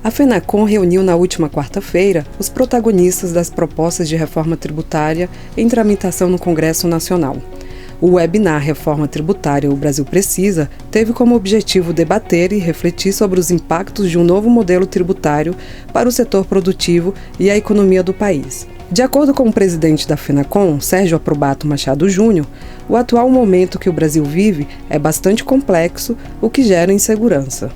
A FENACON reuniu na última quarta-feira os protagonistas das propostas de reforma tributária em tramitação no Congresso Nacional. O webinar Reforma Tributária O Brasil Precisa teve como objetivo debater e refletir sobre os impactos de um novo modelo tributário para o setor produtivo e a economia do país. De acordo com o presidente da FENACON, Sérgio Approbato Machado Júnior, o atual momento que o Brasil vive é bastante complexo, o que gera insegurança.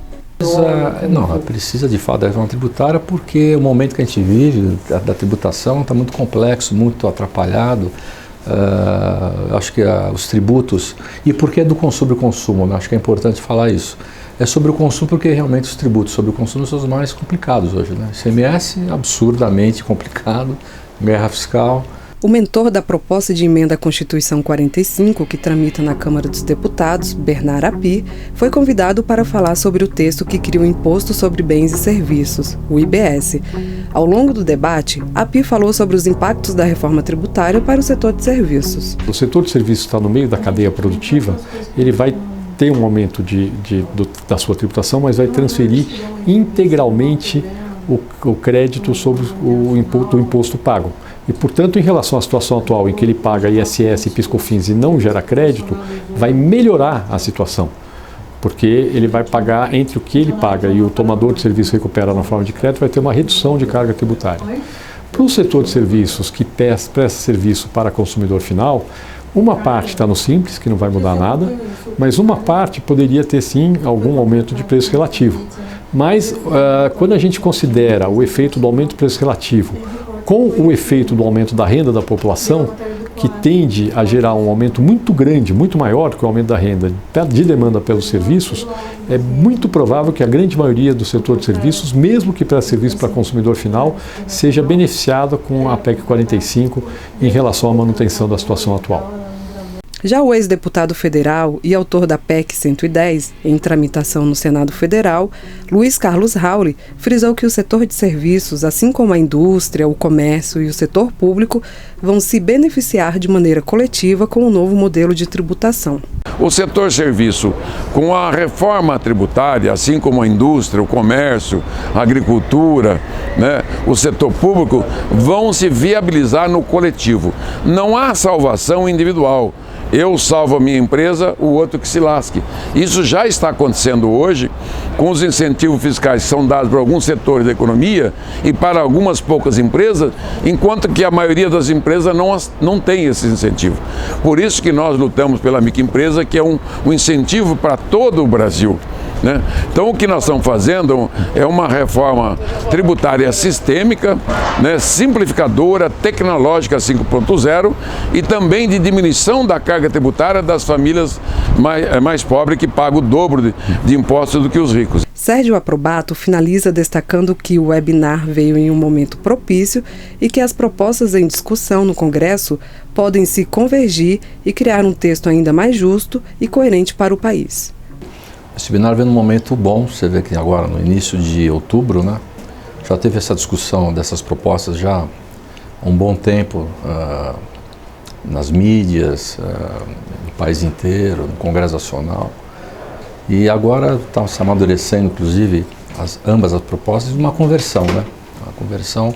Precisa de fato da reforma tributária porque o momento que a gente vive da tributação está muito complexo, muito atrapalhado. Acho que os tributos, e porque é do sobre o consumo, né? Acho que é importante falar isso. É sobre o consumo porque realmente os tributos sobre o consumo são os mais complicados hoje, né? ICMS, absurdamente complicado, guerra fiscal. O mentor da proposta de emenda à Constituição 45, que tramita na Câmara dos Deputados, Bernard Api, foi convidado para falar sobre o texto que cria o Imposto sobre Bens e Serviços, o IBS. Ao longo do debate, Api falou sobre os impactos da reforma tributária para o setor de serviços. O setor de serviços está no meio da cadeia produtiva, ele vai ter um aumento da sua tributação, mas vai transferir integralmente o crédito sobre o imposto pago. E, portanto, em relação à situação atual em que ele paga ISS e PIS/COFINS e não gera crédito, vai melhorar a situação, porque ele vai pagar entre o que ele paga e o tomador de serviço recupera na forma de crédito, vai ter uma redução de carga tributária. Para o setor de serviços que presta serviço para consumidor final, uma parte está no Simples, que não vai mudar nada, mas uma parte poderia ter sim algum aumento de preço relativo. Mas quando a gente considera o efeito do aumento do preço relativo com o efeito do aumento da renda da população, que tende a gerar um aumento muito grande, muito maior que o aumento da renda de demanda pelos serviços, é muito provável que a grande maioria do setor de serviços, mesmo que preste serviço para consumidor final, seja beneficiada com a PEC 45 em relação à manutenção da situação atual. Já o ex-deputado federal e autor da PEC 110, em tramitação no Senado Federal, Luiz Carlos Rauli, frisou que o setor de serviços, assim como a indústria, o comércio e o setor público, vão se beneficiar de maneira coletiva com o novo modelo de tributação. O setor serviço, com a reforma tributária, assim como a indústria, o comércio, a agricultura, né, o setor público, vão se viabilizar no coletivo. Não há salvação individual. Eu salvo a minha empresa, o outro que se lasque. Isso já está acontecendo hoje com os incentivos fiscais que são dados para alguns setores da economia e para algumas poucas empresas, enquanto que a maioria das empresas não tem esse incentivo. Por isso que nós lutamos pela microempresa, que é um incentivo para todo o Brasil, né? Então o que nós estamos fazendo é uma reforma tributária sistêmica, né, simplificadora, tecnológica 5.0 e também de diminuição da carga tributária das famílias mais pobres que pagam o dobro de impostos do que os ricos. Sérgio Approbato finaliza destacando que o webinar veio em um momento propício e que as propostas em discussão no Congresso podem se convergir e criar um texto ainda mais justo e coerente para o país. Esse webinar vem num momento bom, você vê que agora no início de outubro, né, já teve essa discussão dessas propostas já há um bom tempo nas mídias, no país inteiro, no Congresso Nacional. E agora está se amadurecendo, inclusive, ambas as propostas de uma conversão, né? Uma conversão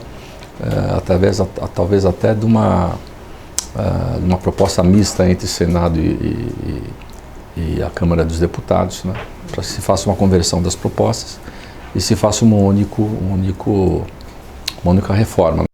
talvez até de uma proposta mista entre Senado e a Câmara dos Deputados, né? Para que se faça uma conversão das propostas e se faça uma única reforma.